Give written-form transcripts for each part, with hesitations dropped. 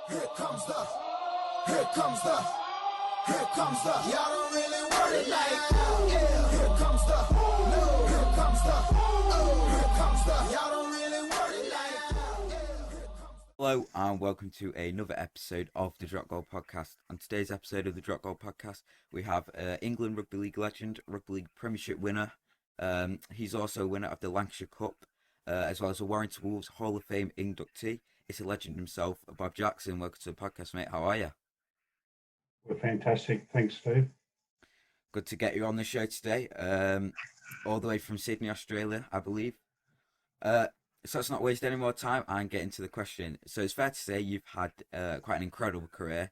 Here comes the, here comes the, here comes the. Y'all don't really want it like, yeah. Here comes the, no. Here comes the, oh. Here comes the. Y'all don't really want it like, yeah. Hello and welcome to another episode of the Drop Goal Podcast. On today's episode of the Drop Goal Podcast, we have England Rugby League legend, Rugby League Premiership winner. He's also a winner of the Lancashire Cup, as well as a Warrington Wolves Hall of Fame inductee. It's a legend himself, Bob Jackson. Welcome to the podcast, mate. How are you? We're fantastic. Thanks, Steve. Good to get you on the show today. All the way from Sydney, Australia, I believe. So let's not waste any more time and get into the question. So it's fair to say you've had quite an incredible career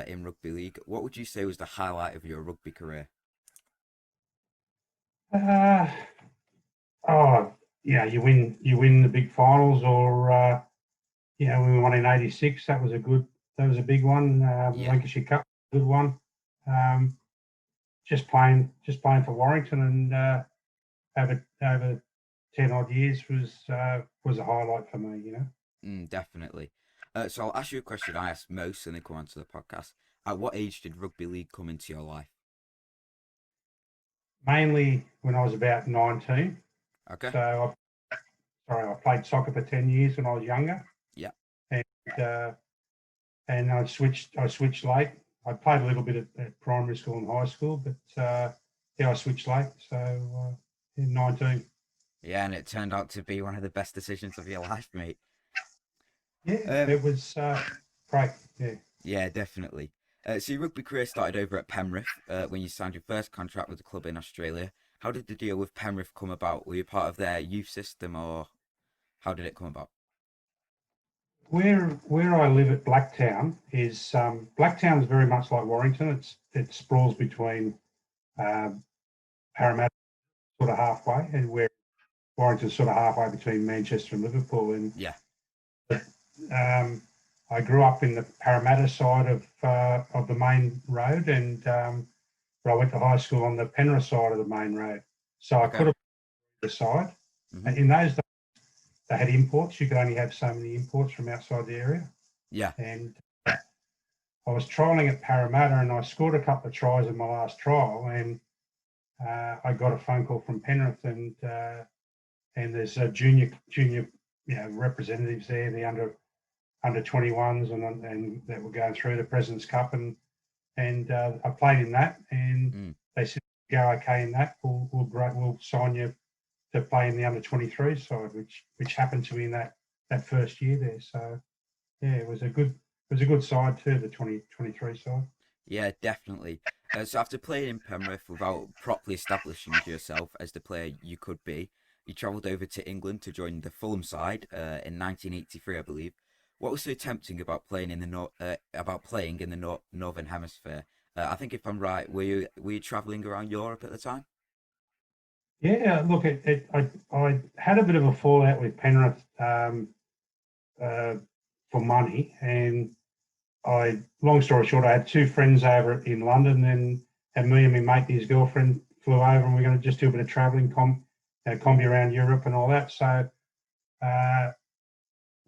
in rugby league. What would you say was the highlight of your rugby career? You win the big finals, or when we won in '86. That was a big one. Lancashire Cup, good one. Just playing for Warrington and over 10 odd years was a highlight for me, Definitely. So I'll ask you a question I ask most when they come onto the podcast. At what age did rugby league come into your life? Mainly when I was about 19. Okay. So I played soccer for 10 years when I was younger. Yeah. And I switched late. I played a little bit at primary school and high school, but I switched late. So in 19. Yeah, and it turned out to be one of the best decisions of your life, mate. Yeah, it was great. Yeah. Yeah, definitely. So your rugby career started over at Penrith when you signed your first contract with the club in Australia. How did the deal with Penrith come about? Were you part of their youth system, or how did it come about? Where I live at Blacktown is Blacktown is very much like Warrington. It sprawls between Parramatta, sort of halfway, and where Warrington's sort of halfway between Manchester and Liverpool. And yeah, I grew up in the Parramatta side of the main road, and but I went to high school on the Penrith side of the main road. So I could have the side. Mm-hmm. In those days, they had imports. You could only have so many imports from outside the area. Yeah. And I was trialling at Parramatta, and I scored a couple of tries in my last trial, and I got a phone call from Penrith, and there's a junior representatives there, the under 21s, and that were going through the President's Cup, and I played in that, and they said, "Go okay in that. We'll sign you to play in the under 23 side," which happened to me in that first year there. So yeah, it was a good side too, the 2023 side. Yeah, definitely. So after playing in Penrith without properly establishing yourself as the player you could be, you travelled over to England to join the Fulham side in 1983, I believe. What was so tempting about playing in the Northern Hemisphere? I think, if I'm right, were you travelling around Europe at the time? Yeah, look, I had a bit of a fallout with Penrith for money, and long story short, I had two friends over in London, and me and my mate and his girlfriend flew over, and we are going to just do a bit of travelling, combi around Europe and all that. So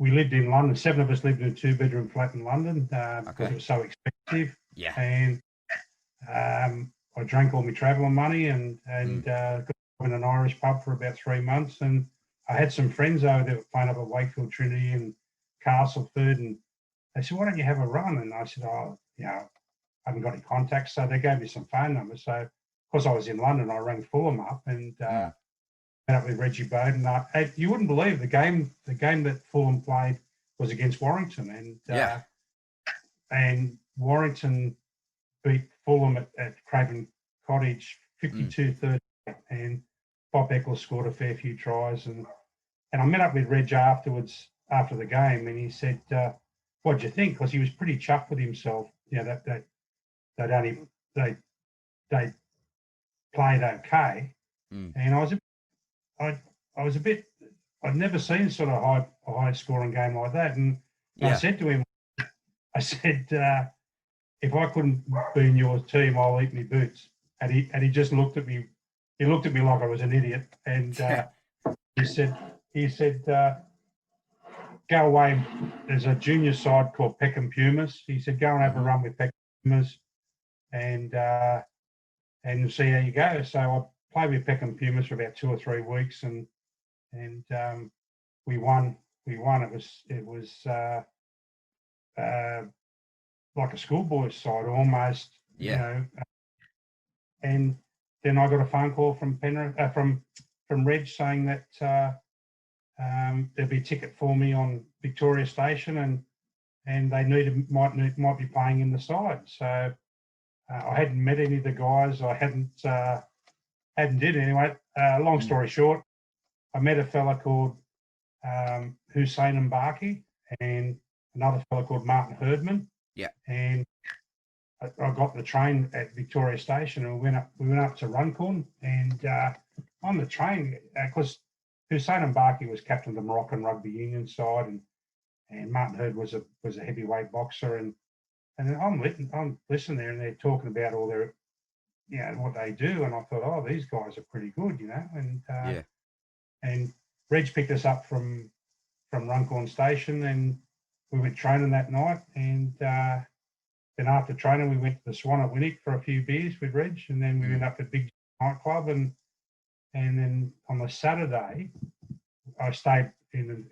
we lived in London. 7 of us lived in a 2-bedroom flat in London because it was so expensive. Yeah. And I drank all my travelling money and got in an Irish pub for about 3 months. And I had some friends over that were playing up at Wakefield Trinity and Castleford, and they said, "Why don't you have a run?" And I said, "I haven't got any contacts." So they gave me some phone numbers. So of course I was in London. I rang Fulham up and met up with Reggie Bowden. You wouldn't believe the game that Fulham played was against Warrington, and Warrington beat Fulham at Craven Cottage 52-38, and Bob Eccles scored a fair few tries, and I met up with Reg afterwards after the game, and he said, "What'd you think?" Because he was pretty chuffed with himself. That they played okay, and I was a bit. I'd never seen sort of a high scoring game like that, and I said to him, "If I couldn't be in your team, I'll eat my boots." And he just looked at me. He looked at me like I was an idiot, and he said, go away. There's a junior side called Peckham Pumas. He said, go and have a run with Peckham Pumas and see how you go. So I played with Peckham Pumas for about 2 or 3 weeks, and we won. It was like a schoolboys side almost, you know. And then I got a phone call from Penrith, from Reg, saying that there'd be a ticket for me on Victoria Station, and they might be playing in the side. So I hadn't met any of the guys. I hadn't did it anyway. Long story short, I met a fella called Hussein Mbaki and another fella called Martin Herdman. Yeah. And I got the train at Victoria Station, and we went up to Runcorn, and on the train, because Hussein Mbaki was captain of the Moroccan rugby union side, and Martin Herd was a heavyweight boxer, and I'm listening there, and they're talking about all their, you know, what they do, and I thought, oh, these guys are pretty good, you know, and Reg picked us up from Runcorn Station, and we went training that night, and then after training, we went to the Swan at Winnick for a few beers with Reg, and then we went up to Big nightclub, and then on the Saturday, I stayed in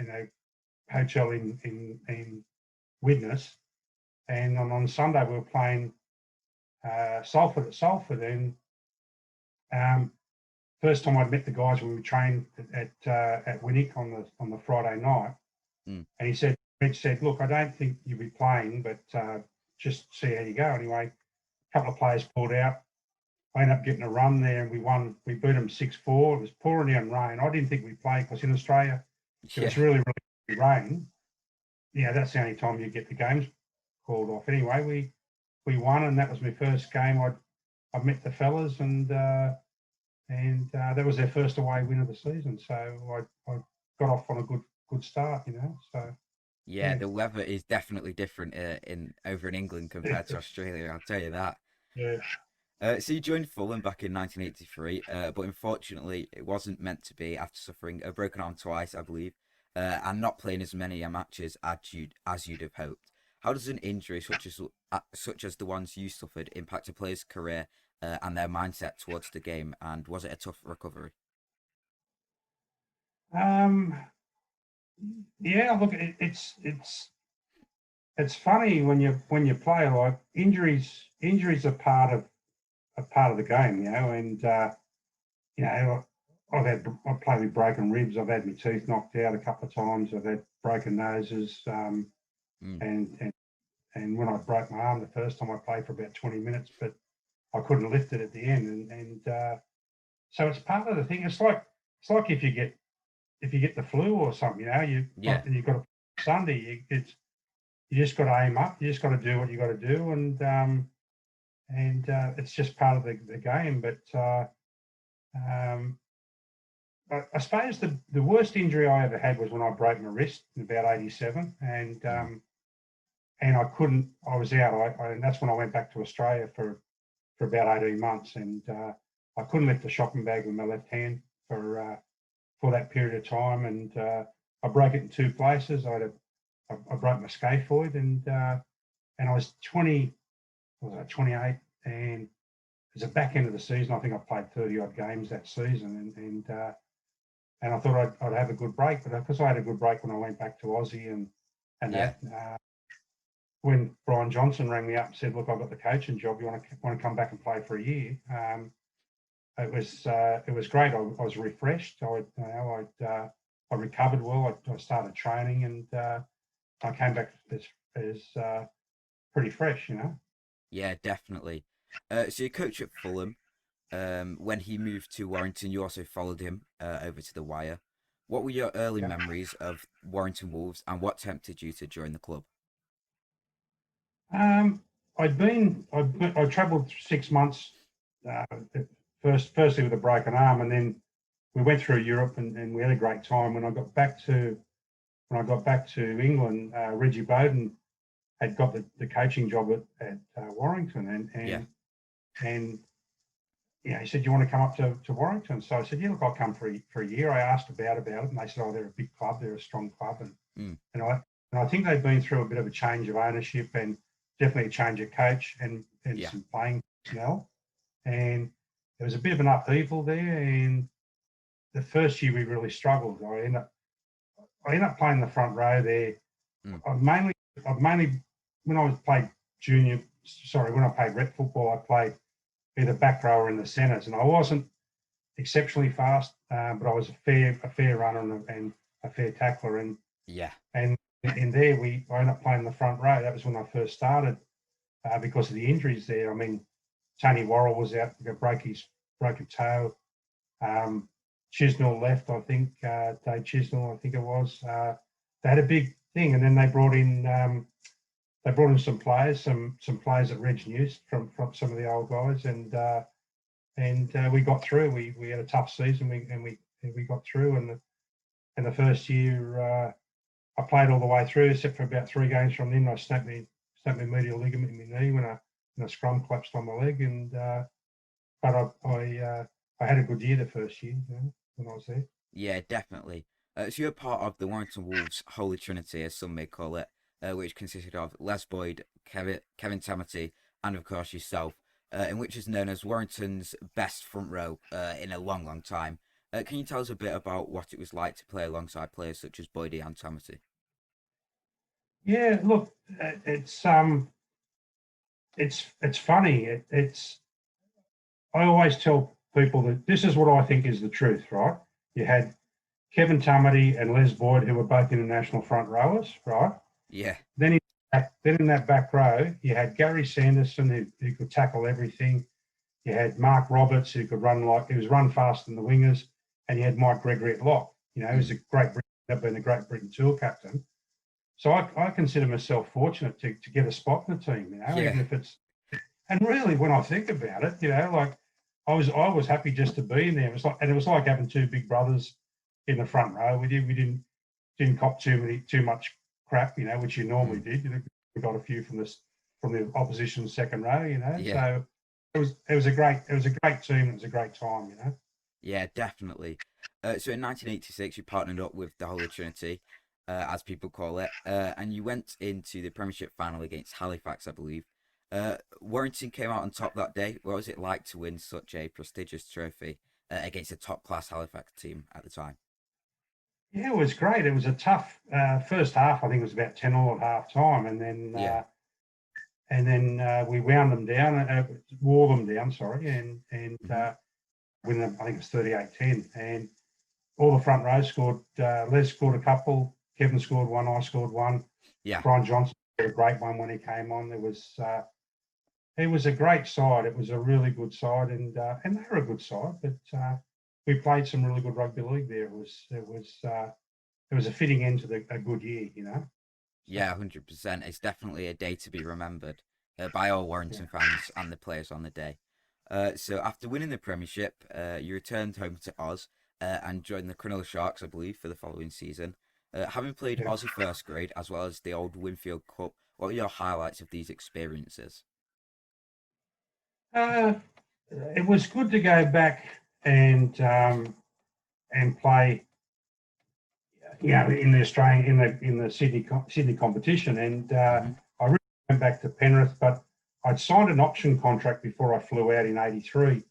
a hotel in Widnes, and on Sunday we were playing Salford at Salford, and first time I'd met the guys when we trained at Winnick on the Friday night, and Reg said, look, I don't think you'll be playing, but just see how you go. Anyway, a couple of players pulled out. I ended up getting a run there, and we won. We beat them 6-4. It was pouring down rain. I didn't think we'd play because in Australia, it was really, really rain. Yeah, that's the only time you get the games called off. Anyway, we won, and that was my first game. I met the fellas, and that was their first away win of the season. So I got off on a good start, you know. So yeah, the weather is definitely different over in England compared to Australia. I'll tell you that. Yeah. So you joined Fulham back in 1983, but unfortunately it wasn't meant to be after suffering a broken arm twice, I believe, and not playing as many matches as you'd have hoped. How does an injury such as the ones you suffered impact a player's career and their mindset towards the game? And was it a tough recovery? Yeah, look, it's funny when you play, like injuries are part of the game, you know, and you know, I've played with broken ribs. I've had my teeth knocked out a couple of times. I've had broken noses, and when I broke my arm the first time, I played for about 20 minutes, but I couldn't lift it at the end, and so it's part of the thing. It's like if you get the flu or something, you know, and you've got a Sunday, you just got to aim up. You just got to do what you got to do, and it's just part of the game. But I suppose the worst injury I ever had was when I broke my wrist in about '87, and I couldn't. I was out. And that's when I went back to Australia for about 18 months, and I couldn't lift a shopping bag with my left hand for that period of time, and I broke it in 2 places. I broke my scaphoid, and I was 20. Was I 28? And it was the back end of the season. I think I played 30 odd games that season, and I thought I'd have a good break, but because I had a good break when I went back to Aussie that. When Brian Johnson rang me up and said, "Look, I've got the coaching job. You want to come back and play for a year?" It was great. I was refreshed. I recovered well. I started training, and I came back as pretty fresh, you know. Yeah, definitely. So you coach at Fulham. When he moved to Warrington, you also followed him over to the Wire. What were your early memories of Warrington Wolves, and what tempted you to join the club? I travelled 6 months. Firstly with a broken arm, and then we went through Europe, and we had a great time. When I got back to England, Reggie Bowden had got the coaching job at Warrington, and he said, "Do you want to come up to Warrington?" So I said, "Yeah, look, I'll come for a year." I asked about it, and they said, "Oh, they're a big club, they're a strong club," and I think they've been through a bit of a change of ownership and definitely a change of coach and some playing personnel, and there was a bit of an upheaval there. And the first year we really struggled. I ended up playing the front row there. I've mainly when I played when I played rep football, I played either back row or in the centres, and I wasn't exceptionally fast, but I was a fair runner and a fair tackler, and there I ended up playing the front row. That was when I first started because of the injuries there. I mean, Tony Worrell was out, broke a toe. Chisnell left, I think. Dave Chisnell, I think it was. They had a big thing, and then they brought in some players, some players that Reg knew from some of the old guys, and we got through. We had a tough season, we got through, and the first year I played all the way through, except for about 3 games from then. I snapped my medial ligament in my knee when a scrum collapsed on my leg, and but I had a good year the first year, when I was there. Yeah, definitely. So you're part of the Warrington Wolves Holy Trinity, as some may call it, which consisted of Les Boyd, Kevin Tamati, and of course yourself, in which is known as Warrington's best front row in a long, long time. Can you tell us a bit about what it was like to play alongside players such as Boydie and Tamati? Yeah, look, it's funny. I always tell people that this is what I think is the truth, right? You had Kevin Tamati and Les Boyd, who were both international front rowers, right? Yeah. Then in that back row, you had Gary Sanderson, who could tackle everything. You had Mark Roberts, who could run faster than the wingers, and you had Mike Gregory at lock. He was a been a Great Britain tour captain. So I consider myself fortunate to get a spot in the team, even if it's. And really, when I think about it, like I was happy just to be in there. It was like having 2 big brothers in the front row with you. We didn't cop too much crap, which you normally did. We got a few from the opposition second row, So it was a great team. It was a great time, Yeah, definitely. So in 1986, you partnered up with the Holy Trinity, as people call it, and you went into the Premiership final against Halifax, I believe. Warrington came out on top that day. What was it like to win such a prestigious trophy against a top-class Halifax team at the time? Yeah, it was great. It was a tough first half. I think it was about 10-all at half time, and then we wound them down, wore them down. Sorry, and win them. I think it was 38-10, and all the front row scored. Les scored a couple. Kevin scored one. I scored one. Yeah. Brian Johnson scored a great one when he came on. It was a great side. It was a really good side, and they were a good side. But we played some really good rugby league there. It was a fitting end to a good year, Yeah, 100%. It's definitely a day to be remembered by all Warrington fans and the players on the day. So after winning the Premiership, you returned home to Oz and joined the Cronulla Sharks, I believe, for the following season. Having played Aussie first grade as well as the old Winfield Cup, what were your highlights of these experiences? It was good to go back and play, in the Australian in the Sydney competition, and I really went back to Penrith, but I'd signed an option contract before I flew out in '83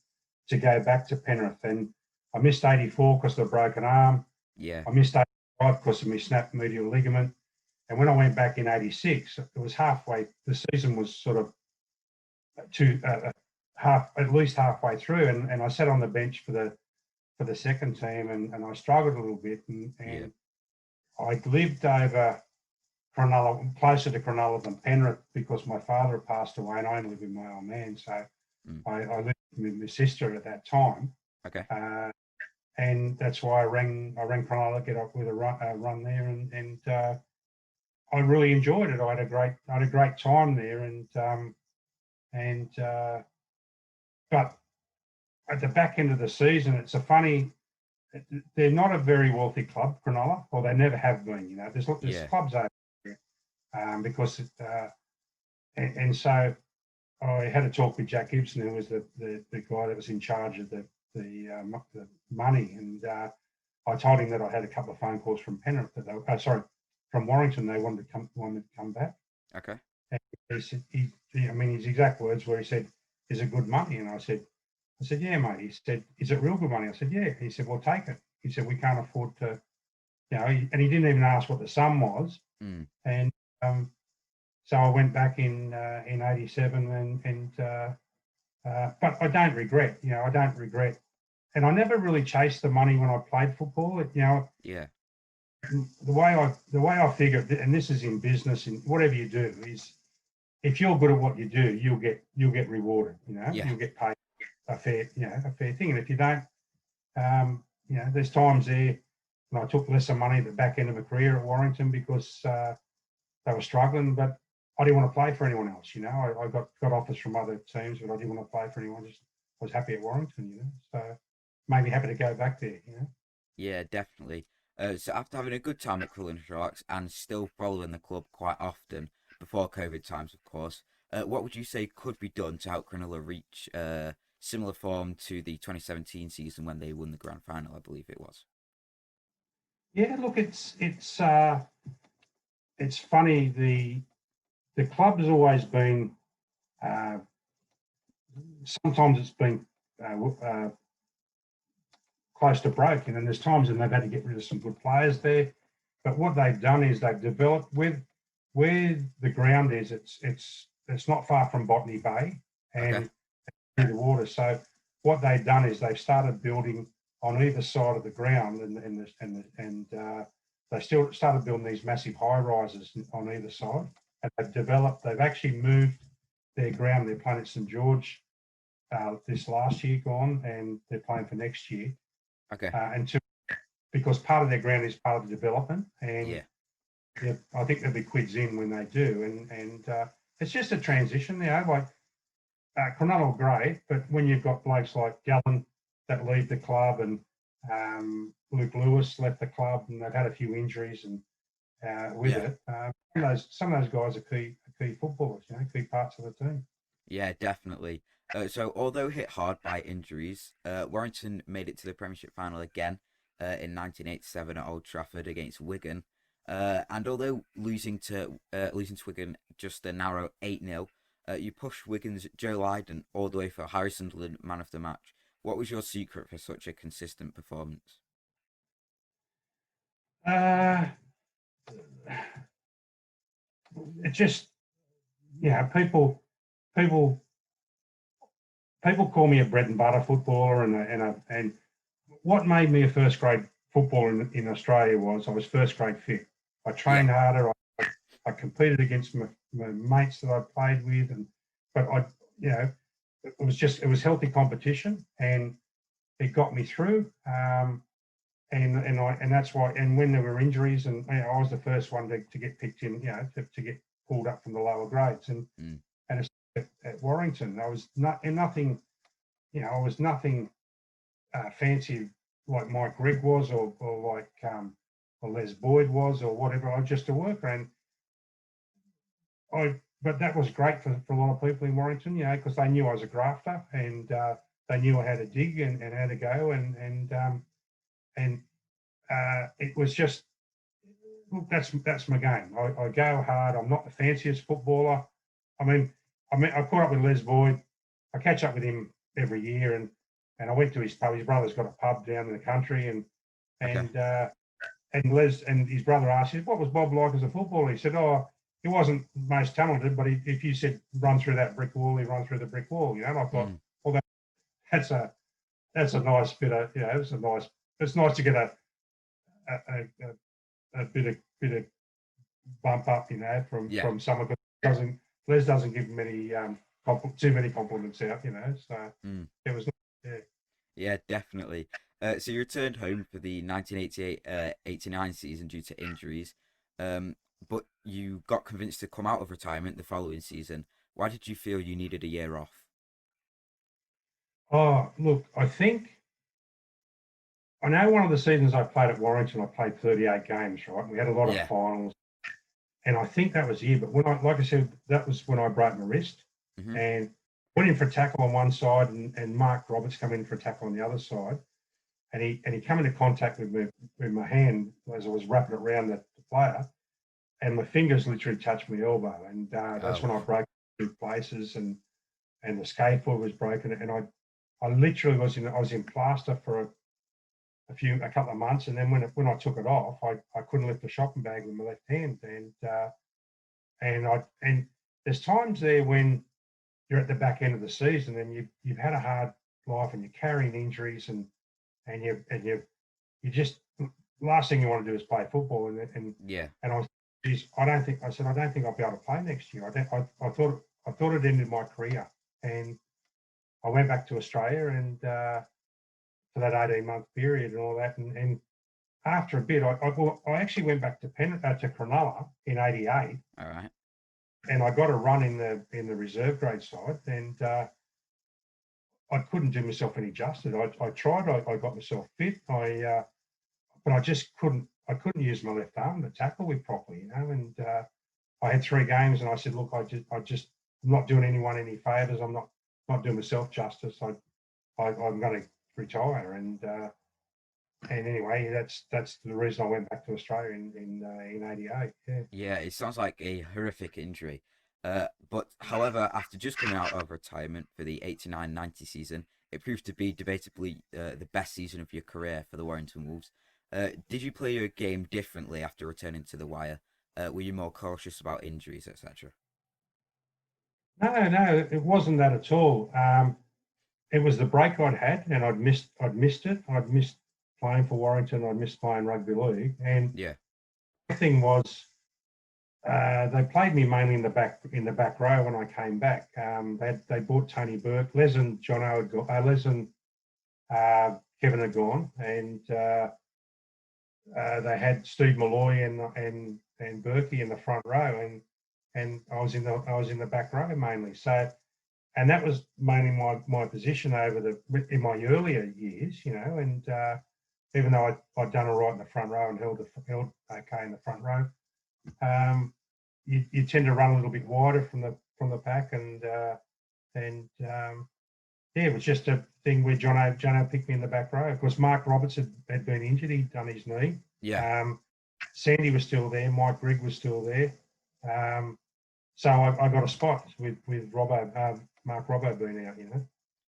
to go back to Penrith, and I missed '84 because of a broken arm. Yeah. I missed '85 because of my snapped medial ligament, and when I went back in '86, it was halfway. The season was sort of at least halfway through, and I sat on the bench for the second team, and I struggled a little bit, and I lived over Cronulla, closer to Cronulla than Penrith, because my father had passed away and I only lived with my old man. So I lived with my sister at that time. Okay. And that's why I rang Cronulla, get up with a run there, and I really enjoyed it. I had a great time there, but at the back end of the season, it's they're not a very wealthy club, Cronulla, or they never have been. There's clubs over there, because and so I had a talk with Jack Gibson, who was the guy that was in charge of the money, and I told him that I had a couple of phone calls from Penrith, from Warrington. They wanted to come back. Okay. And he said, his exact words were, he said, "Is it good money?" And I said, "Yeah, mate." He said, "Is it real good money?" I said, "Yeah." He said, "Well, take it." He said, "We can't afford to, and he didn't even ask what the sum was. Mm. And so I went back in '87, but I don't regret. I don't regret. And I never really chased the money when I played football. Yeah. The way I figure it, and this is in business, in whatever you do, is if you're good at what you do, you'll get rewarded. Yeah. You'll get paid a fair thing. And if you don't, there's times there when I took lesser money at the back end of my career at Warrington because they were struggling, but I didn't want to play for anyone else. I got offers from other teams, but I didn't want to play for anyone. I was happy at Warrington. So made me happy to go back there. Yeah, definitely. So after having a good time at Fulham Sharks and still following the club quite often before COVID times, of course, what would you say could be done to help Cronulla reach similar form to the 2017 season when they won the grand final? I believe it was. Yeah, look, it's funny. The club has always been. Sometimes it's been close to broken, and there's times when they've had to get rid of some good players there. But what they've done is they've developed where the ground is. It's not far from Botany Bay and through the water. So what they've done is they've started building on either side of the ground, and they still started building these massive high rises on either side. And they've actually moved their ground. They're playing at St George this last year gone, and they're playing for next year. Okay. Because part of their ground is part of the development, and yeah, I think there'll be quids in when they do, and it's just a transition. Like Cronulla great, but when you've got blokes like Gallen that leave the club, and Luke Lewis left the club, and they've had a few injuries, and it, some of those guys are key footballers, key parts of the team. Yeah, definitely. So although hit hard by injuries, Warrington made it to the Premiership final again in 1987 at Old Trafford against Wigan. And although losing to Wigan just a narrow 8-0, you pushed Wigan's Joe Lydon all the way for Harry Sunderland man of the match. What was your secret for such a consistent performance? It just, people call me a bread and butter footballer, and what made me a first grade footballer in Australia was I was first grade fit. I trained harder. I competed against my mates that I played with, but it was healthy competition, and it got me through. And that's why. And when there were injuries, and I was the first one to get picked in, to get pulled up from the lower grades, and at Warrington, I was nothing fancy like Mike Grigg was, or like or Les Boyd was, or whatever. I was just a worker, but that was great for a lot of people in Warrington, because they knew I was a grafter, and they knew I had to dig and how to go, and it was just, look, that's my game. I go hard. I'm not the fanciest footballer. I caught up with Les Boyd. I catch up with him every year, and I went to his pub. His brother's got a pub down in the country, and Les and his brother asked him, "What was Bob like as a footballer?" He said, "Oh, he wasn't most talented, but if you said run through that brick wall, he run through the brick wall." And I thought, well, that's a nice bit of, it's nice to get a bit of bump up, from someone, because Les doesn't give many too many compliments out, So it was, Yeah, definitely. So you returned home for the 1988-89 season due to injuries, but you got convinced to come out of retirement the following season. Why did you feel you needed a year off? Oh, look, I know one of the seasons I played at Warrington, I played 38 games, right? We had a lot of finals, and I think that was the year. But like I said, that was when I broke my wrist, Mm-hmm. and went in for a tackle on one side, and Mark Roberts come in for a tackle on the other side, and he came into contact with my hand as I was wrapping it around the player, and my fingers literally touched my elbow, and that's when I broke 2 places, and the scapula was broken, and I literally was in plaster for a couple of months, and then when I took it off, I couldn't lift a shopping bag with my left hand, and there's times there when you're at the back end of the season and you've had a hard life and you're carrying injuries and you just, last thing you want to do is play football, and I don't think I'll be able to play next year. I thought it ended my career, and I went back to Australia and for that 18-month period and all that, and after a bit, I actually went back to Cronulla in '88. All right. And I got a run in the reserve grade side, and I couldn't do myself any justice. I tried. I got myself fit. But I just couldn't. I couldn't use my left arm to tackle with properly, And I had 3 games, and I said, "Look, I'm not doing anyone any favors. I'm not doing myself justice. I'm going to retire." And anyway, that's the reason I went back to Australia in '88. Yeah. Yeah, it sounds like a horrific injury. But however, after just coming out of retirement for the 89-90 season, it proved to be debatably the best season of your career for the Warrington Wolves. Did you play your game differently after returning to the wire? Were you more cautious about injuries, etc.? No, it wasn't that at all. It was the break I'd had, and I'd missed it. I'd missed playing for Warrington. I'd missed playing rugby league, and yeah, the thing was, they played me mainly in the back row when I came back. They bought Tony Burke, Les and Kevin had gone, and they had Steve Malloy and Burkey in the front row, and I was in the back row mainly. So, and that was mainly my position in my earlier years, And even though I'd done all right in the front row and held okay in the front row, you tend to run a little bit wider from the pack, and it was just a thing where Jono picked me in the back row. Of course, Mark Roberts had been injured; he'd done his knee. Yeah. Sandy was still there. Mike Grigg was still there. So I got a spot with Mark Robbo being out.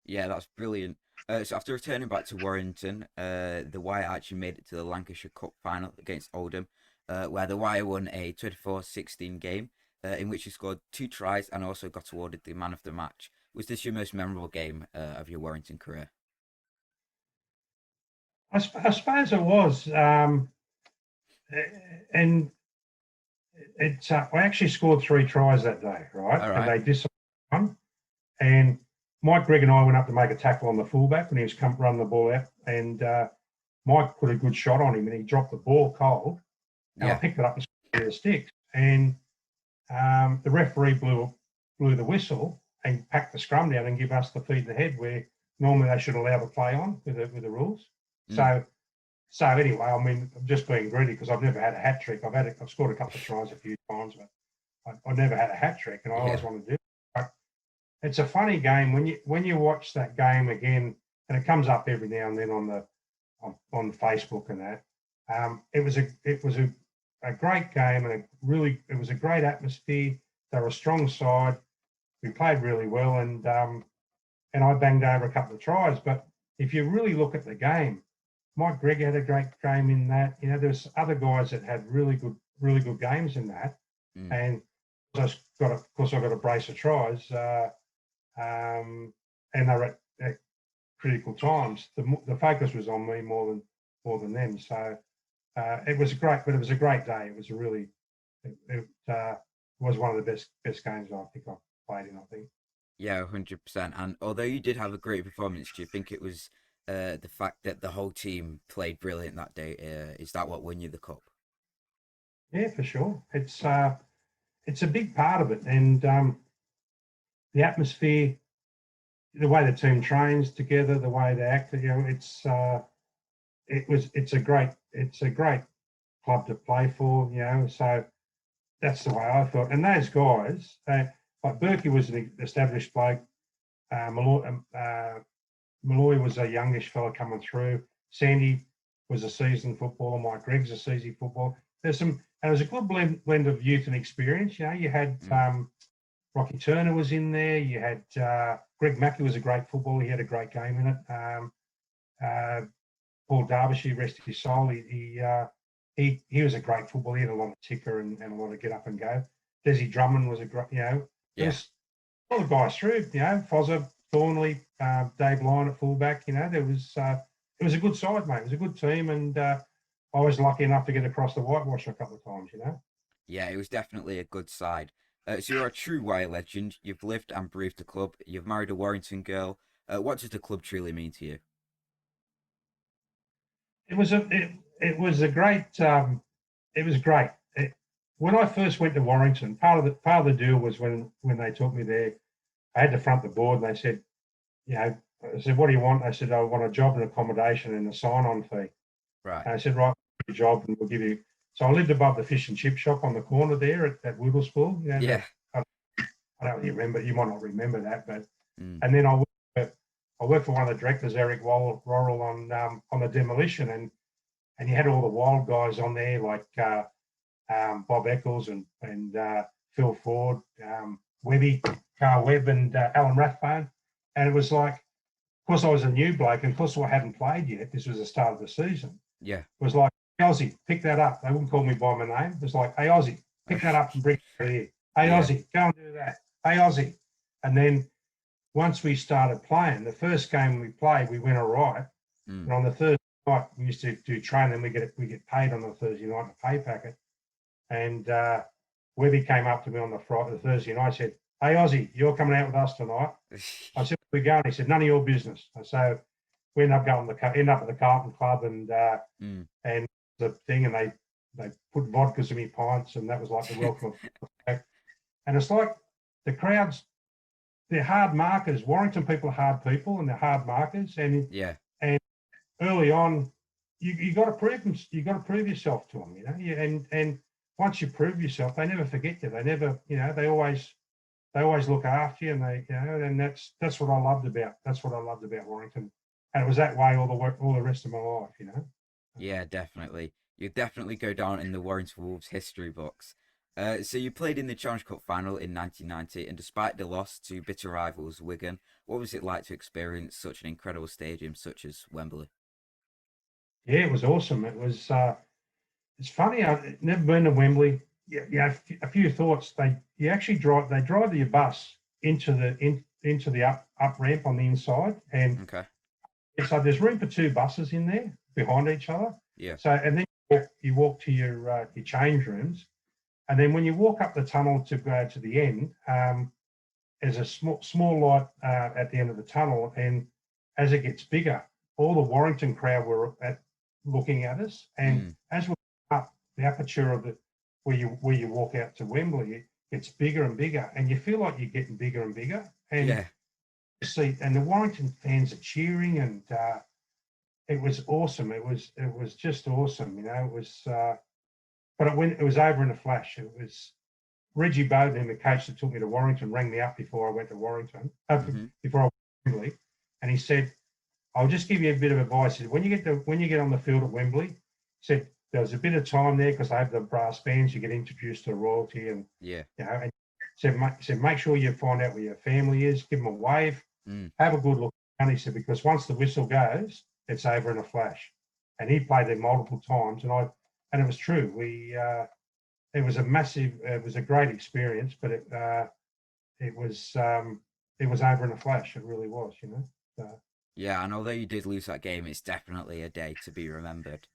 Yeah, that's brilliant. So after returning back to Warrington, the Wire actually made it to the Lancashire Cup final against Oldham, where the Wire won a 24-16 game, in which you scored 2 tries and also got awarded the man of the match. Was this your most memorable game of your Warrington career? I suppose it was. And it's I actually scored 3 tries that day, right? And they disallowed one. And Mike Grigg and I went up to make a tackle on the fullback when he was running the ball out, and Mike put a good shot on him, and he dropped the ball cold. And I picked it up and scored the sticks. And the referee blew the whistle and packed the scrum down and give us the feed the head, where normally they should allow the play on with the rules. So anyway, I mean, I'm just being greedy because I've never had a hat trick. I've scored a couple of tries a few times, but I've never had a hat trick, and I always want to do it. But it's a funny game when you watch that game again, and it comes up every now and then on Facebook and that. It was a great game, and it was a great atmosphere. They were a strong side. We played really well, and I banged over a couple of tries. But if you really look at the game, Mike Grigg had a great game in that. There's other guys that had really good games in that. And of course I got a brace of tries, and they were at critical times. The focus was on me more than them. So it was a great day. It was it was one of the best games I think I've played in, I think. Yeah, 100%. And although you did have a great performance, do you think it was the fact that the whole team played brilliant that day? Is that what won you the cup? Yeah, for sure. It's a big part of it, and the atmosphere, the way the team trains together, the way they act. It's a great club to play for. So that's the way I felt. And those guys, like Berkey was an established bloke. Malloy was a youngish fella coming through. Sandy was a seasoned footballer. Mike Gregg's a seasoned footballer. And it was a good blend of youth and experience. You know, you had Rocky Turner was in there. You had Greg Mackey was a great footballer. He had a great game in it. Paul Derbyshire, rest his soul, he was a great footballer. He had a lot of ticker and a lot of get up and go. Desi Drummond was a great, there was all the guys through, Fozzer, Thornley, Dave Lyon at fullback. There was it was a good side, mate. It was a good team, and I was lucky enough to get across the whitewash a couple of times. Yeah, it was definitely a good side. So you're a true Wire legend. You've lived and breathed the club. You've married a Warrington girl. What does the club truly mean to you? It was a great. It was great. When I first went to Warrington, part of the deal was when they took me there, I had to front the board, and they said, I said, what do you want? They said, I want a job and accommodation and a sign-on fee. Right. And I said, right, your job, and we'll give you. So I lived above the fish and chip shop on the corner there at Wigglespool. Yeah. I don't really remember. You might not remember that, but and then I worked for one of the directors, Eric Worrell, on the demolition, and you had all the wild guys on there like Bob Eccles and Phil Ford, Webby, Carl Webb, and Alan Rathbone. And it was like, of course, I was a new bloke, and of course, I hadn't played yet. This was the start of the season. Yeah. It was like, hey, Aussie, pick that up. They wouldn't call me by my name. It was like, hey, Aussie, pick that up and bring it here. Hey, Aussie, go and do that. Hey, Aussie. And then once we started playing, the first game we played, we went all right. And on the Thursday night, we used to do training. We get paid on the Thursday night, the pay packet. And Webby came up to me on the Thursday night and said, hey, Aussie, you're coming out with us tonight. I said, where we going? He said, none of your business. So we ended up at the Carlton Club and the thing, and they put vodkas in me pints, and that was like the welcome. And it's like the crowds, they're hard markers. Warrington people are hard people, and they're hard markers. And early on, you got to prove yourself to them, and once you prove yourself, they never forget you. They never, they always look after you, and and that's what I loved about. That's what I loved about Warrington, and it was that way all the rest of my life, Yeah, definitely. You definitely go down in the Warrington Wolves history books. So you played in the Challenge Cup final in 1990, and despite the loss to bitter rivals Wigan, what was it like to experience such an incredible stadium such as Wembley? Yeah, it was awesome. It was. It's funny. I've never been to Wembley. Yeah, a few thoughts. They drive your bus into the up ramp on the inside, and so there's room for two buses in there behind each other. Yeah. So and then you walk to your change rooms, and then when you walk up the tunnel to go to the end, there's a small light at the end of the tunnel, and as it gets bigger, all the Warrington crowd were looking at us, and as we up the aperture of the where you walk out to Wembley, it gets bigger and bigger, and you feel like you're getting bigger and bigger. And you see, and the Warrington fans are cheering, and it was awesome. It was just awesome, It was, but it was over in a flash. It was Reggie Bowden, the coach that took me to Warrington, rang me up before I went to Warrington, before I went to Wembley, and he said, "I'll just give you a bit of advice. When you get on the field at Wembley," he said, there was a bit of time there because they have the brass bands. You get introduced to royalty, and and said make sure you find out where your family is. Give them a wave. Have a good look. And he said because once the whistle goes, it's over in a flash. And he played there multiple times, and it was true. It was a great experience, but it was over in a flash. It really was, Yeah, and although you did lose that game, it's definitely a day to be remembered.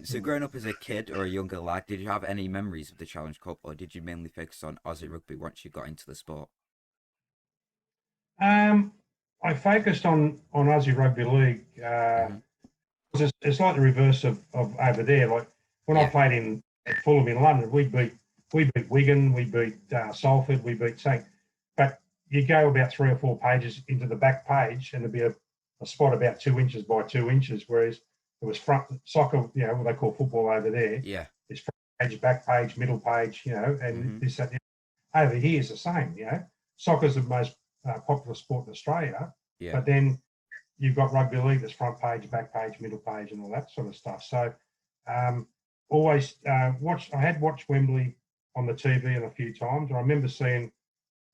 So growing up as a kid or a younger lad, did you have any memories of the Challenge Cup, or did you mainly focus on Aussie rugby once you got into the sport? I focused on Aussie Rugby League. It's like the reverse of over there. Like when I played at Fulham in London, we beat Wigan, we beat Salford, we beat St. But you go about 3 or 4 pages into the back page, and there'd be a spot about 2 inches by 2 inches, whereas it was front soccer, what they call football over there. Yeah. It's front page, back page, middle page, and this, that. over here is the same. Soccer's the most popular sport in Australia, but then you've got rugby league that's front page, back page, middle page, and all that sort of stuff. So always I had watched Wembley on the TV a few times. I remember seeing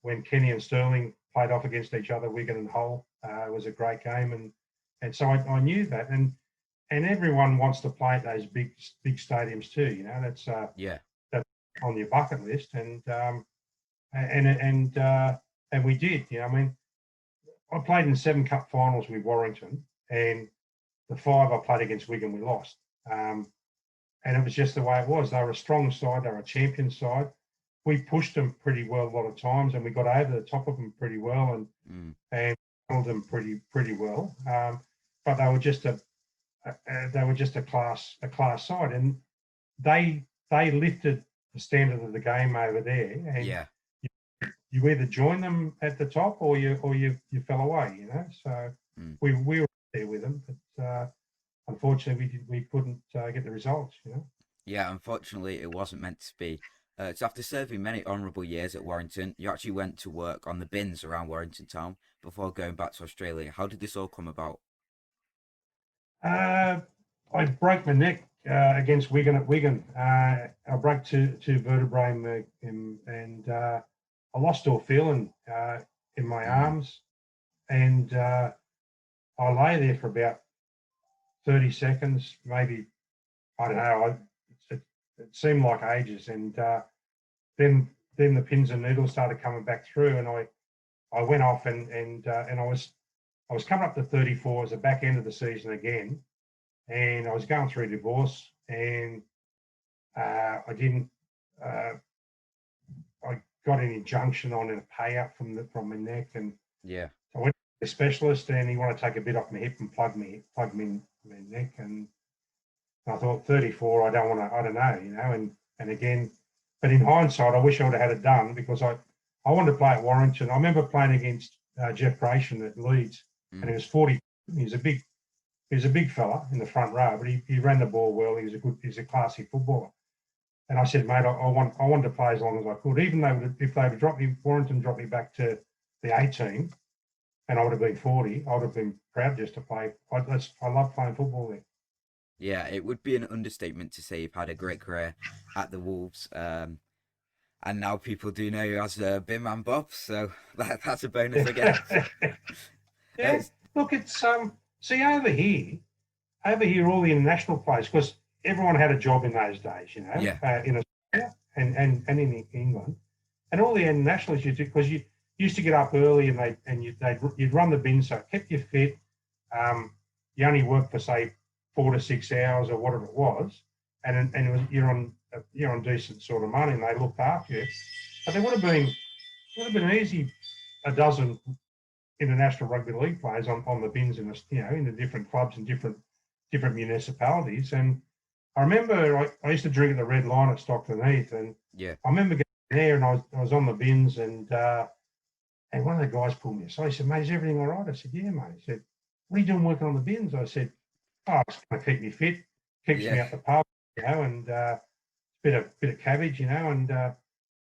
when Kenny and Sterling played off against each other, Wigan and Hull. It was a great game, and so I knew that, and everyone wants to play at those big stadiums too. That's that's on your bucket list, and we did. I mean, I played in 7 cup finals with Warrington, and the 5 I played against Wigan, we lost. And it was just the way it was. They were a strong side. They were a champion side. We pushed them pretty well a lot of times, and we got over the top of them pretty well, and held them pretty well. But they were just a class side, and they lifted the standard of the game over there. And you either join them at the top or you fell away. So we were there with them, but unfortunately we couldn't get the results. Yeah, unfortunately it wasn't meant to be. So after serving many honourable years at Warrington, you actually went to work on the bins around Warrington town before going back to Australia. How did this all come about? I broke my neck against Wigan at Wigan. I broke two vertebrae and I lost all feeling in my arms, and I lay there for about 30 seconds, maybe. I don't know. It seemed like ages, and then the pins and needles started coming back through, and I went off and I was coming up to 34 as the back end of the season again, and I was going through divorce, and I got an injunction on a payout from my neck, and I went to the specialist, and he wanted to take a bit off my hip and plug me in my neck, and I thought 34, I don't know, and again, but in hindsight, I wish I would have had it done, because I wanted to play at Warrington. I remember playing against Jeff Gratian at Leeds, and he was 40. He was a big fella in the front row, but he ran the ball well. He's a classy footballer. And I said, mate, I wanted to play as long as I could, even though if they would Warrington dropped me back to the 18, and I would have been 40, I would have been proud just to play. I love playing football there. Yeah, it would be an understatement to say you've had a great career at the Wolves, and now people do know you as Bin Man Bob, so that's a bonus again. Look, it's see over here, all the international players, because everyone had a job in those days, in Australia and in England, and all the internationals you did, because you used to get up early and you'd run the bin, so it kept you fit. You only worked for say 4 to 6 hours or whatever it was, and it was you're on decent sort of money, and they looked after you. But there would have been easy a dozen international rugby league players on the bins in the different clubs and different municipalities. And I remember I used to drink at the Red Lion at Stockton Heath, and I remember getting there, and I was on the bins, and one of the guys pulled me aside. He said, "Mate, is everything all right?" I said, "Yeah, mate." He said, "What are you doing working on the bins?" I said, "Oh, it's going to keep me fit, keeps me out the pub, and a bit of cabbage, and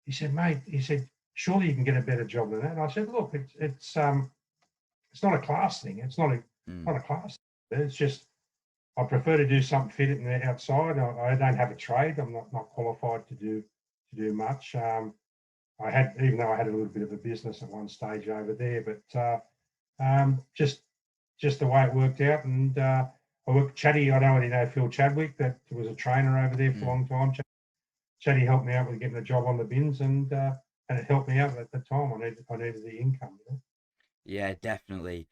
he said, "Mate," he said, "surely you can get a better job than that." And I said, "Look, it's not a class thing. It's not a class thing. It's just I prefer to do something fit in the outside. I don't have a trade. I'm not qualified to do much. Even though I had a little bit of a business at one stage over there, but just the way it worked out. And I worked Chatty. I don't really know Phil Chadwick, that was a trainer over there for a long time. Chatty helped me out with getting a job on the bins, and it helped me out at the time. I needed the income. Yeah, definitely.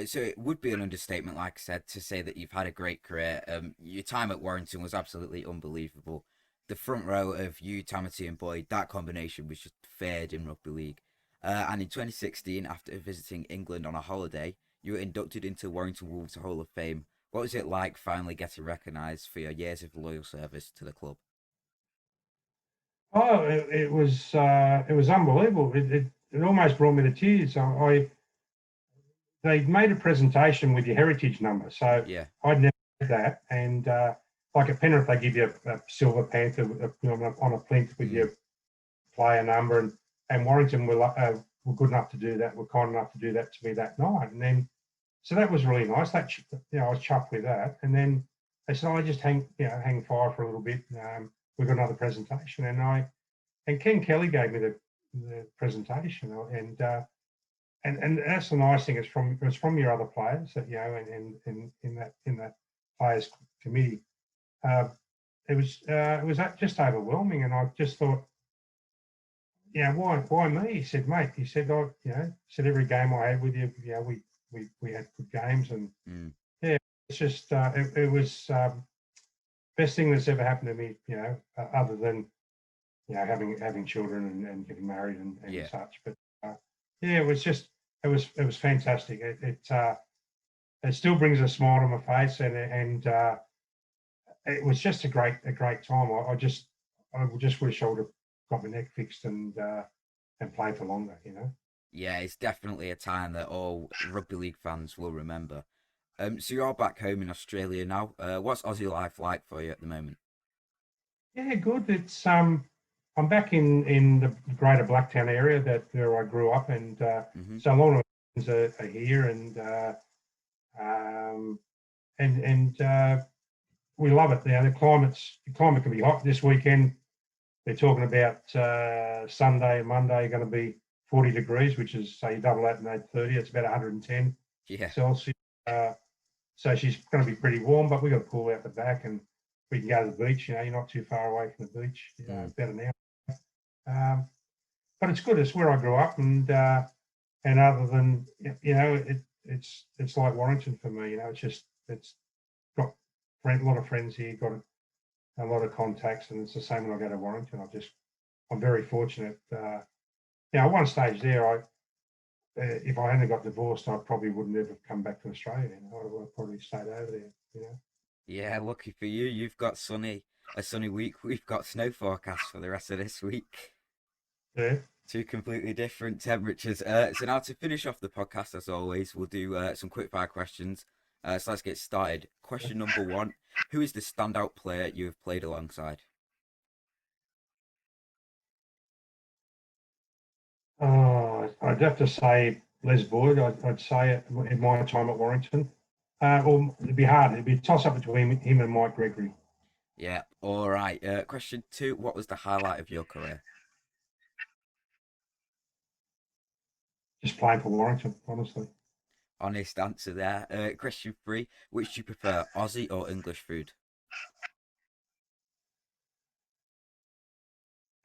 So it would be an understatement, like I said, to say that you've had a great career. Your time at Warrington was absolutely unbelievable. The front row of you, Tamati, and Boyd, that combination was just feared in rugby league. And in 2016, after visiting England on a holiday, you were inducted into Warrington Wolves Hall of Fame. What was it like finally getting recognised for your years of loyal service to the club? Oh, it was unbelievable. It almost brought me to tears. They made a presentation with your heritage number, so I'd never had that. And like at Penrith, they give you a silver panther on a plinth with your player number, and and Warrington were good enough to do that, were kind enough to do that to me that night. And then, so that was really nice. That, I was chuffed with that. And then they said, I just hang fire for a little bit. We've got another presentation. And Ken Kelly gave me the presentation. And that's the nice thing. It's from your other players that, and in that players committee. It was just overwhelming. And I just thought, why me? He said, mate, said every game I had with you, we had good games, and it's just it was best thing that's ever happened to me, other than having children and getting married and such. But it was fantastic. It still brings a smile to my face, and it was just a great time. I just wish I would have got my neck fixed and play for longer, Yeah, it's definitely a time that all rugby league fans will remember. So you're back home in Australia now. What's Aussie life like for you at the moment? Yeah, good. It's I'm back in the greater Blacktown area where I grew up, and so a lot of friends are here, and we love it. The climate can be hot. This weekend they're talking about Sunday and Monday going to be 40 degrees, which is, say, you double that and add 30, it's about 110 Celsius. So she's going to be pretty warm, but we've got a pool out the back and we can go to the beach. You're not too far away from the beach, about an hour. But it's good. It's where I grew up, and other than, it's like Warrington for me. It's got a lot of friends here, got a lot of contacts, and it's the same when I go to Warrington. I'm very fortunate. At one stage there, if I hadn't got divorced, I probably wouldn't have come back to Australia. I would have probably stayed over there. Yeah, lucky for you. You've got a sunny week. We've got snow forecast for the rest of this week. Yeah. Two completely different temperatures. So now to finish off the podcast, as always, we'll do some quick fire questions. So let's get started. Question number 1: who is the standout player you have played alongside? I'd have to say Les Boyd. I'd say it in my time at Warrington. Or it'd be hard. It'd be a toss up between him and Mike Gregory. Yeah. All right. Question 2: what was the highlight of your career? Just playing for Warrington, honestly. Honest answer there. Question 3: which do you prefer, Aussie or English food?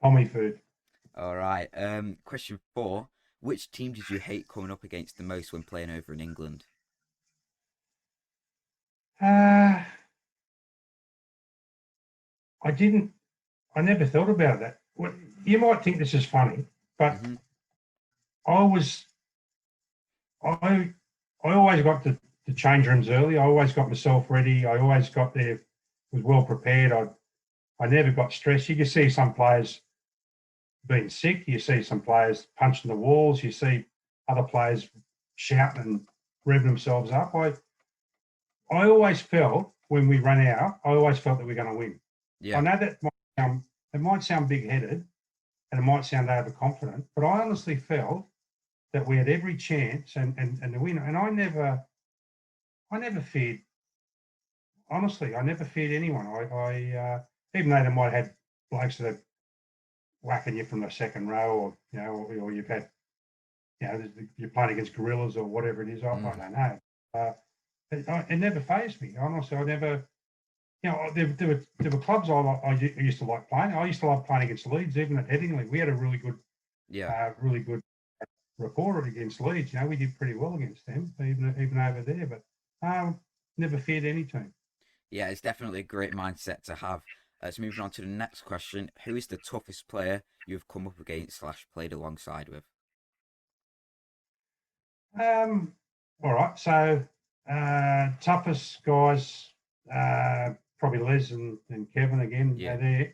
Tommy food. All right. Question 4: which team did you hate coming up against the most when playing over in England? I never thought about that. You might think this is funny, but I always got to the change rooms early. I always got myself ready. I always got there, was well prepared. I never got stressed. You can see some players being sick. You see some players punching the walls. You see other players shouting and revving themselves up. I always felt when we ran out, I always felt that we're going to win. Yeah. I know that it might sound big-headed and it might sound overconfident, but I honestly felt that we had every chance and to win. And I never feared. Honestly, I never feared anyone. I even though they might have had blokes that are whacking you from the second row, or you've had, you're playing against gorillas or whatever it is. I don't know. It never fazed me. Honestly, I never. There were clubs I used to like playing. I used to love playing against Leeds, even at Headingley. We had a really good rapport against Leeds. We did pretty well against them, even over there. But never feared any team. Yeah, it's definitely a great mindset to have. So moving on to the next question: who is the toughest player you've come up against / played alongside with? All right. So toughest guys, probably Les and Kevin again. Yeah. There.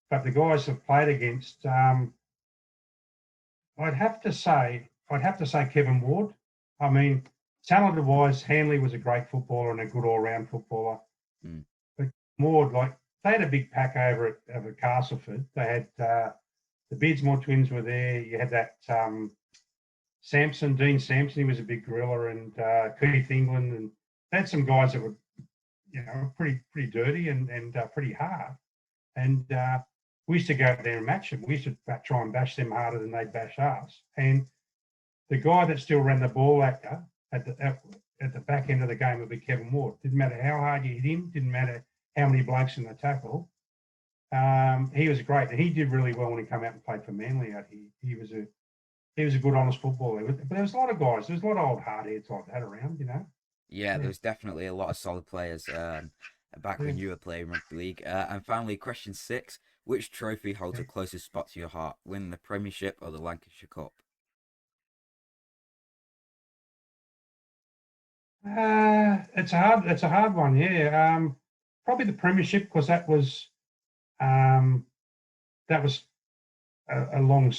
But the guys I've played against, I'd have to say Kevin Ward. I mean, talented wise, Hanley was a great footballer and a good all-round footballer. But Ward, they had a big pack over at Castleford. They had Beardsmore twins were there. You had that Dean Sampson, he was a big gorilla, and Keith England, and they had some guys that were, pretty dirty and pretty hard. And we used to go out there and match them. We used to try and bash them harder than they'd bash us. And the guy that still ran the ball at the back end of the game would be Kevin Ward. Didn't matter how hard you hit him, didn't matter how many blokes in the tackle. He was great, and he did really well when he came out and played for Manly out here. He was a good, honest footballer. But there was a lot of guys. There was a lot of old hard-heads like that around, Yeah, there was definitely a lot of solid players back when you were playing rugby league. And finally, question 6: which trophy holds the closest spot to your heart? Win the Premiership or the Lancashire Cup? It's a hard one. Yeah, probably the Premiership, because that was a long.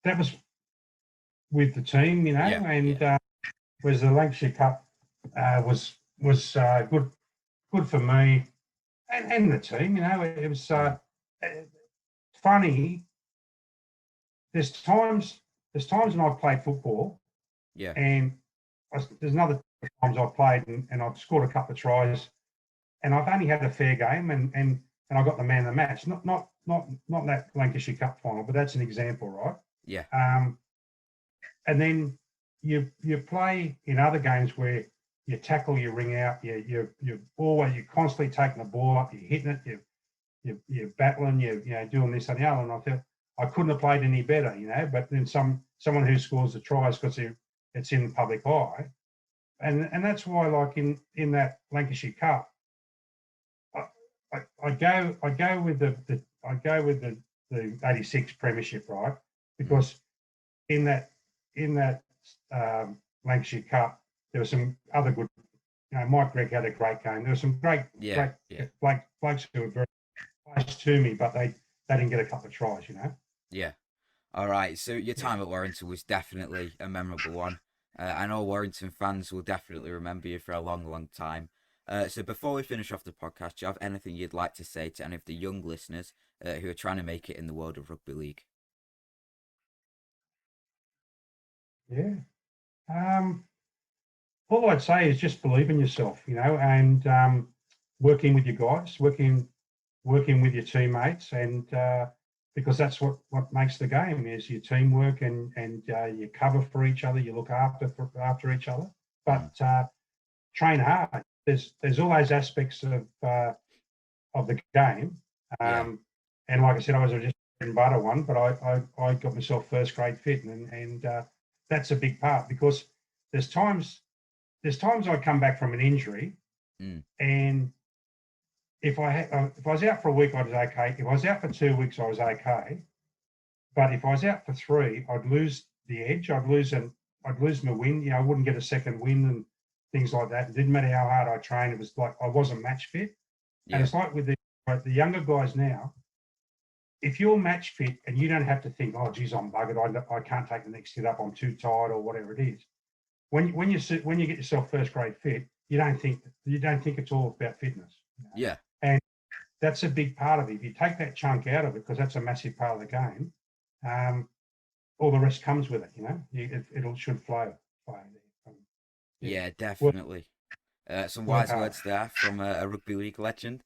That was with the team, whereas the Lancashire Cup was good for me and the team. It was funny. There's times when I've played football, and there's another times I've played and I've scored a couple of tries, and I've only had a fair game, and I got the man of the match. Not that Lancashire Cup final, but that's an example, right? Yeah. And then you play in other games where you tackle, you ring out, you're constantly taking the ball up, you're hitting it, you're battling, you're doing this and the other. And I thought I couldn't have played any better, But then someone who scores the tries because it's in the public eye, and that's why, like in that Lancashire Cup, I go with the 86 Premiership, right? Because in that Lancashire Cup, there were some other good. Mike Gregg had a great game. There were some great blokes who were very close to me, but they didn't get a couple of tries. Yeah. All right. So your time at Warrington was definitely a memorable one. I know Warrington fans will definitely remember you for a long, long time. So before we finish off the podcast, do you have anything you'd like to say to any of the young listeners who are trying to make it in the world of rugby league? Yeah. All I'd say is just believe in yourself, and working with your guys, working with your teammates, and because that's what makes the game is your teamwork and you cover for each other, you look after each other, but train hard. There's all those aspects of the game, and like I said, I was just bread and butter one, but I got myself first grade fit, and that's a big part, because there's times I come back from an injury, and if I was out for a week, I was okay. If I was out for 2 weeks, I was okay. But if I was out for 3, I'd lose the edge. I'd lose my wind. I wouldn't get a second wind and things like that. It didn't matter how hard I trained. It was like I wasn't match fit. Yeah. And it's like with the younger guys now. If you're match fit and you don't have to think, oh, geez, I'm buggered. I can't take the next hit up. I'm too tired or whatever it is. When you get yourself first grade fit, you don't think it's all about fitness. Yeah. And that's a big part of it. If you take that chunk out of it, because that's a massive part of the game, all the rest comes with it. It should flow. Yeah, definitely. Some wise words there from a rugby league legend.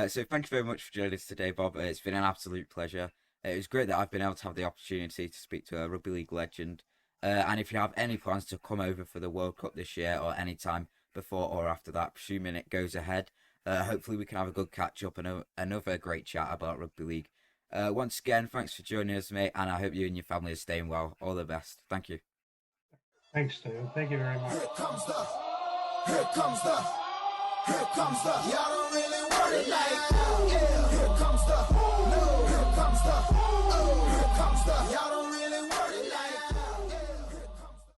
So thank you very much for joining us today, Bob. It's been an absolute pleasure. It was great that I've been able to have the opportunity to speak to a rugby league legend. And if you have any plans to come over for the World Cup this year or any time before or after that, presuming it goes ahead, hopefully we can have a good catch up and another great chat about rugby league. Once again, thanks for joining us, mate, and I hope you and your family are staying well. All the best. Thank you. Thanks, Steve. Thank you very much. Here comes the, y'all don't really want it like, yeah, here comes the,